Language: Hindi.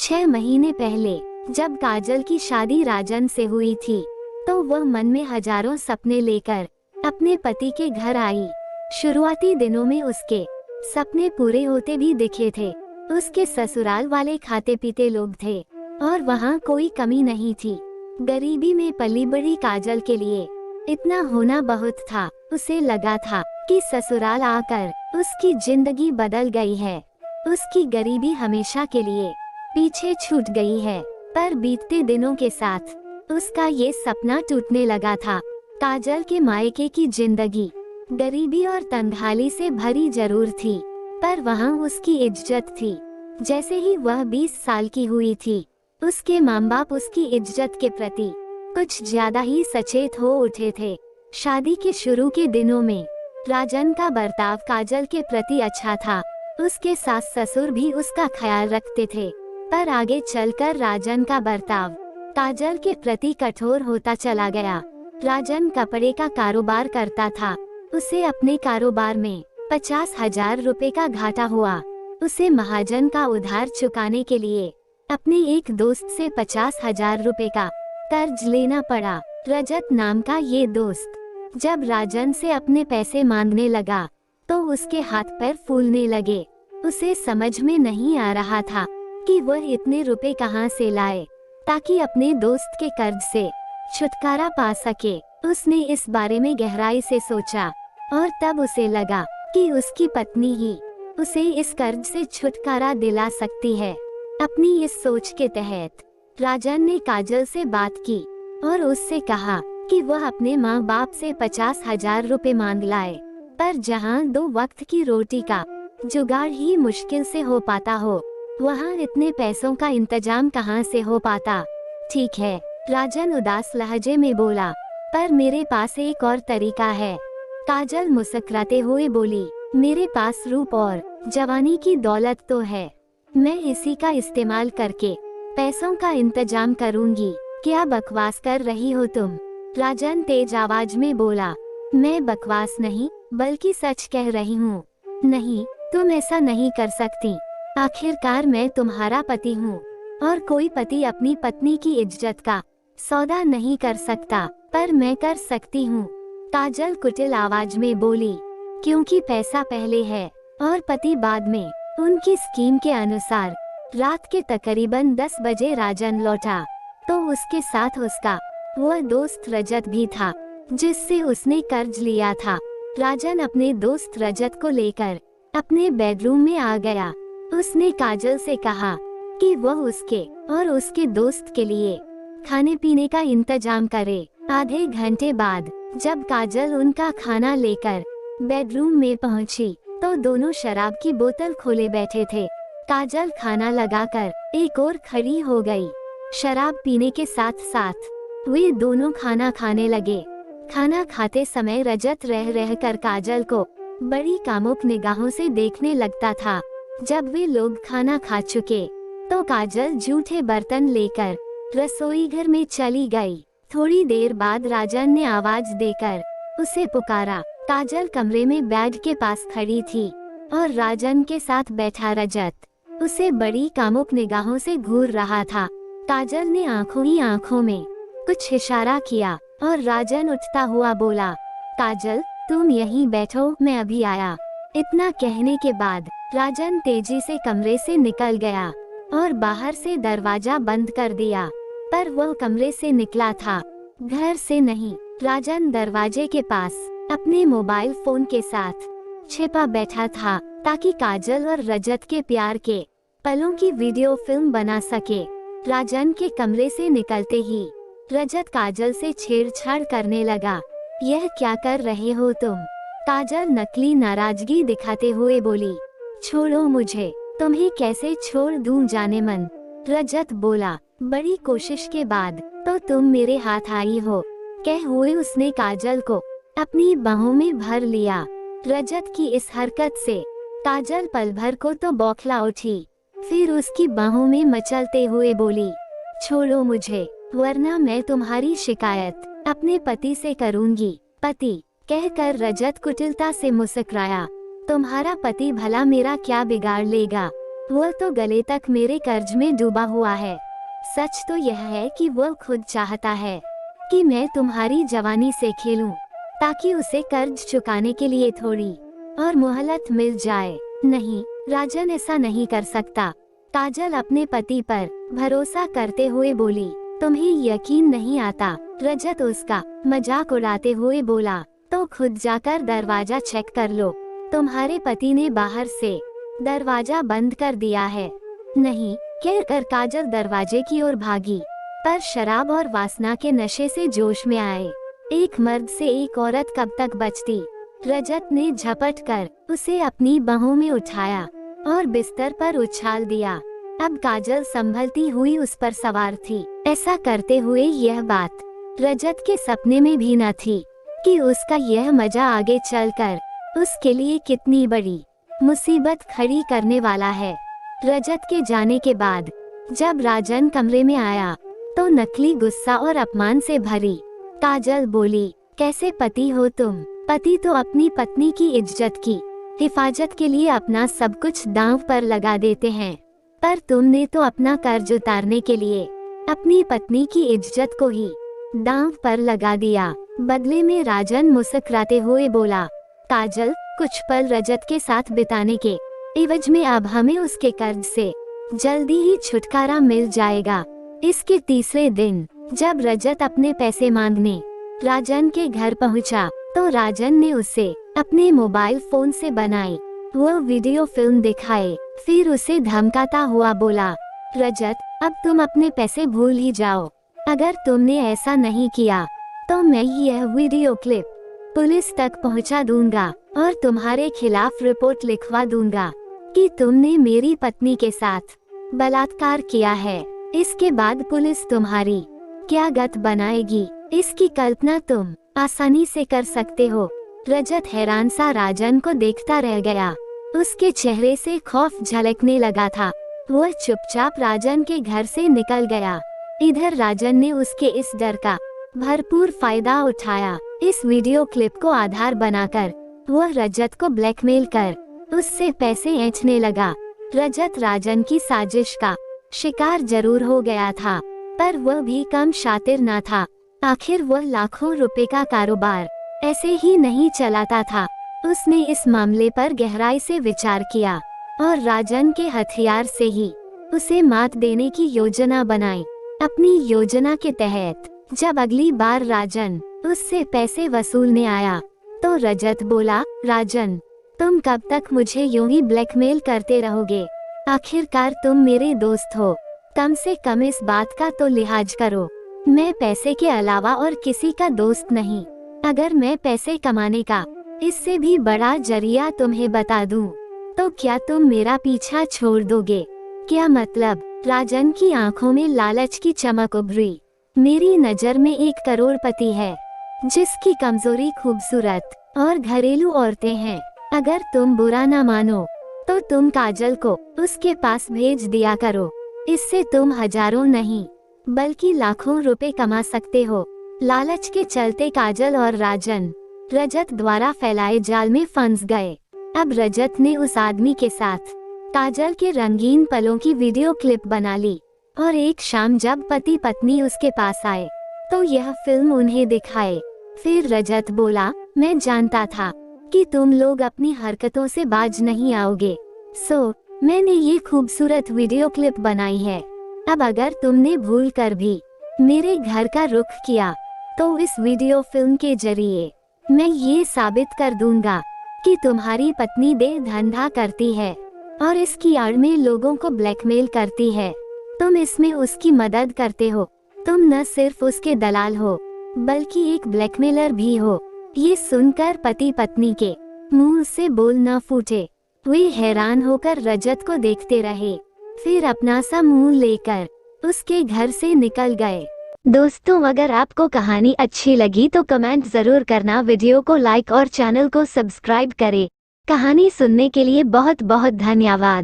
6 महीने पहले जब काजल की शादी राजन से हुई थी तो वह मन में हजारों सपने लेकर अपने पति के घर आई। शुरुआती दिनों में उसके सपने पूरे होते भी दिखे थे। उसके ससुराल वाले खाते पीते लोग थे और वहाँ कोई कमी नहीं थी। गरीबी में पली बड़ी काजल के लिए इतना होना बहुत था। उसे लगा था कि ससुराल आकर उसकी जिंदगी बदल गई है, उसकी गरीबी हमेशा के लिए पीछे छूट गई है। पर बीतते दिनों के साथ उसका ये सपना टूटने लगा था। काजल के मायके की जिंदगी गरीबी और तंगहाली से भरी जरूर थी, पर वहाँ उसकी इज्जत थी। जैसे ही वह 20 साल की हुई थी, उसके माँ बाप उसकी इज्जत के प्रति कुछ ज्यादा ही सचेत हो उठे थे। शादी के शुरू के दिनों में राजन का बर्ताव काजल के प्रति अच्छा था। उसके सास ससुर भी उसका ख्याल रखते थे, पर आगे चलकर राजन का बर्ताव काजल के प्रति कठोर होता चला गया। राजन कपड़े का कारोबार करता था। उसे अपने कारोबार में 50,000 रुपए का घाटा हुआ। उसे महाजन का उधार चुकाने के लिए अपने एक दोस्त से 50,000 रुपए का कर्ज लेना पड़ा। रजत नाम का ये दोस्त जब राजन से अपने पैसे मांगने लगा तो उसके हाथ पैर फूलने लगे। उसे समझ में नहीं आ रहा था कि वह इतने रुपए कहां से लाए ताकि अपने दोस्त के कर्ज से छुटकारा पा सके। उसने इस बारे में गहराई से सोचा और तब उसे लगा कि उसकी पत्नी ही उसे इस कर्ज से छुटकारा दिला सकती है। अपनी इस सोच के तहत राजन ने काजल से बात की और उससे कहा कि वह अपने माँ बाप से 50,000 रुपए मांग लाए। पर जहाँ 2 वक्त की रोटी का जुगाड़ ही मुश्किल से हो पाता हो, वहाँ इतने पैसों का इंतजाम कहाँ से हो पाता। ठीक है, राजन उदास लहजे में बोला, पर मेरे पास एक और तरीका है। काजल मुस्कुराते हुए बोली, मेरे पास रूप और जवानी की दौलत तो है, मैं इसी का इस्तेमाल करके पैसों का इंतजाम करूंगी। क्या बकवास कर रही हो तुम? राजन तेज आवाज में बोला, मैं बकवास नहीं बल्कि सच कह रही हूँ। नहीं, तुम ऐसा नहीं कर सकती। आखिरकार मैं तुम्हारा पति हूँ और कोई पति अपनी पत्नी की इज्जत का सौदा नहीं कर सकता, पर मैं कर सकती हूँ। काजल कुटिल आवाज में बोली, क्योंकि पैसा पहले है और पति बाद में। उनकी स्कीम के अनुसार रात के तकरीबन 10 बजे राजन लौटा तो उसके साथ उसका वह दोस्त रजत भी था जिससे उसने कर्ज लिया था। राजन अपने दोस्त रजत को लेकर अपने बेडरूम में आ गया। उसने काजल से कहा कि वह उसके और उसके दोस्त के लिए खाने पीने का इंतजाम करे। आधे घंटे बाद जब काजल उनका खाना लेकर बेडरूम में पहुंची तो दोनों शराब की बोतल खोले बैठे थे। काजल खाना लगाकर एक और खड़ी हो गई। शराब पीने के साथ साथ वे दोनों खाना खाने लगे। खाना खाते समय रजत रह रह कर काजल को बड़ी कामुक निगाहों से देखने लगता था। जब वे लोग खाना खा चुके तो काजल जूठे बर्तन लेकर रसोई घर में चली गई। थोड़ी देर बाद राजन ने आवाज देकर उसे पुकारा। काजल कमरे में बेड के पास खड़ी थी और राजन के साथ बैठा रजत उसे बड़ी कामुक निगाहों से घूर रहा था। काजल ने आंखों ही आंखों में कुछ इशारा किया और राजन उठता हुआ बोला, काजल तुम यहीं बैठो, मैं अभी आया। इतना कहने के बाद राजन तेजी से कमरे से निकल गया और बाहर से दरवाजा बंद कर दिया। पर वह कमरे से निकला था, घर से नहीं। राजन दरवाजे के पास अपने मोबाइल फोन के साथ छिपा बैठा था ताकि काजल और रजत के प्यार के पलों की वीडियो फिल्म बना सके। राजन के कमरे से निकलते ही रजत काजल से छेड़छाड़ करने लगा। यह क्या कर रहे हो तुम? काजल नकली नाराजगी दिखाते हुए बोली, छोड़ो मुझे, तुम्हें कैसे छोड़ दूं जाने मन। रजत बोला, बड़ी कोशिश के बाद तो तुम मेरे हाथ आई हो, कह हुए उसने काजल को अपनी बाहों में भर लिया। रजत की इस हरकत से काजल पल भर को तो बौखला उठी, फिर उसकी बाहों में मचलते हुए बोली, छोड़ो मुझे वरना मैं तुम्हारी शिकायत अपने पति से करूंगी। पति कहकर रजत कुटिलता से मुस्कुराया, तुम्हारा पति भला मेरा क्या बिगाड़ लेगा? वह तो गले तक मेरे कर्ज में डूबा हुआ है। सच तो यह है कि वह खुद चाहता है कि मैं तुम्हारी जवानी से खेलूं, ताकि उसे कर्ज चुकाने के लिए थोड़ी और मोहलत मिल जाए। नहीं, राजन ऐसा नहीं कर सकता। काजल अपने पति पर भरोसा करते हुए बोली। तुम्हें यकीन नहीं आता? रजत उसका मजाक उड़ाते हुए बोला। तो खुद जाकर दरवाजा चेक कर लो। तुम्हारे पति ने बाहर से दरवाजा बंद कर दिया है। नहीं, कहकर काजल दरवाजे की ओर भागी, पर शराब और वासना के नशे से जोश में आए। एक मर्द से एक औरत कब तक बचती? रजत ने झपट कर उसे अपनी बाहों में उठाया और बिस्तर पर उछाल दिया। अब काजल संभलती हुई उस पर सवार थी। ऐसा करते हुए यह बात रजत के सपने में भी न थी कि उसका यह मजा आगे चलकर उसके लिए कितनी बड़ी मुसीबत खड़ी करने वाला है। रजत के जाने के बाद जब राजन कमरे में आया तो नकली गुस्सा और अपमान से भरी काजल बोली, कैसे पति हो तुम? पति तो अपनी पत्नी की इज्जत की हिफाजत के लिए अपना सब कुछ दांव पर लगा देते हैं, पर तुमने तो अपना कर्ज उतारने के लिए अपनी पत्नी की इज्जत को ही दांव पर लगा दिया। बदले में राजन मुस्कुराते हुए बोला, काजल, कुछ पल रजत के साथ बिताने के एवज में अब हमें उसके कर्ज से जल्दी ही छुटकारा मिल जाएगा। इसके तीसरे दिन जब रजत अपने पैसे मांगने राजन के घर पहुंचा, तो राजन ने उसे अपने मोबाइल फोन से बनाई वो वीडियो फिल्म दिखाए। फिर उसे धमकाता हुआ बोला, रजत, अब तुम अपने पैसे भूल ही जाओ। अगर तुमने ऐसा नहीं किया तो मैं यह वीडियो क्लिप पुलिस तक पहुंचा दूंगा और तुम्हारे खिलाफ रिपोर्ट लिखवा दूंगा कि तुमने मेरी पत्नी के साथ बलात्कार किया है। इसके बाद पुलिस तुम्हारी क्या गत बनाएगी, इसकी कल्पना तुम आसानी से कर सकते हो। रजत हैरान सा राजन को देखता रह गया। उसके चेहरे से खौफ झलकने लगा था। वह चुपचाप राजन के घर से निकल गया। इधर राजन ने उसके इस डर का भरपूर फायदा उठाया। इस वीडियो क्लिप को आधार बनाकर वह रजत को ब्लैकमेल कर उससे पैसे ऐंठने लगा। रजत राजन की साजिश का शिकार जरूर हो गया था, पर वह भी कम शातिर न था। आखिर वह लाखों रुपए का कारोबार ऐसे ही नहीं चलाता था। उसने इस मामले पर गहराई से विचार किया और राजन के हथियार से ही उसे मात देने की योजना बनाई। अपनी योजना के तहत जब अगली बार राजन उससे पैसे वसूलने आया तो रजत बोला, राजन, तुम कब तक मुझे यूं ही ब्लैकमेल करते रहोगे? आखिरकार तुम मेरे दोस्त हो, कम से कम इस बात का तो लिहाज करो। मैं पैसे के अलावा और किसी का दोस्त नहीं। अगर मैं पैसे कमाने का इससे भी बड़ा जरिया तुम्हें बता दूं, तो क्या तुम मेरा पीछा छोड़ दोगे? क्या मतलब? राजन की आंखों में लालच की चमक उभरी। मेरी नजर में एक करोड़पति है जिसकी कमजोरी खूबसूरत और घरेलू औरतें हैं। अगर तुम बुरा ना मानो तो तुम काजल को उसके पास भेज दिया करो। इससे तुम हजारों नहीं बल्कि लाखों रुपए कमा सकते हो। लालच के चलते काजल और राजन रजत द्वारा फैलाए जाल में फंस गए। अब रजत ने उस आदमी के साथ काजल के रंगीन पलों की वीडियो क्लिप बना ली और एक शाम जब पति पत्नी उसके पास आए तो यह फिल्म उन्हें दिखाए। फिर रजत बोला, मैं जानता था कि तुम लोग अपनी हरकतों से बाज नहीं आओगे, सो मैंने ये खूबसूरत वीडियो क्लिप बनाई है। अब अगर तुमने भूल कर भी मेरे घर का रुख किया तो इस वीडियो फिल्म के जरिए मैं ये साबित कर दूंगा कि तुम्हारी पत्नी देह धंधा करती है और इसकी आड़ में लोगों को ब्लैकमेल करती है। तुम इसमें उसकी मदद करते हो। तुम न सिर्फ उसके दलाल हो बल्कि एक ब्लैकमेलर भी हो। ये सुनकर पति पत्नी के मुंह से बोल न फूटे। वे हैरान होकर रजत को देखते रहे, फिर अपना सा मुंह लेकर उसके घर से निकल गए। दोस्तों, अगर आपको कहानी अच्छी लगी तो कमेंट जरूर करना, वीडियो को लाइक और चैनल को सब्सक्राइब करें। कहानी सुनने के लिए बहुत बहुत धन्यवाद।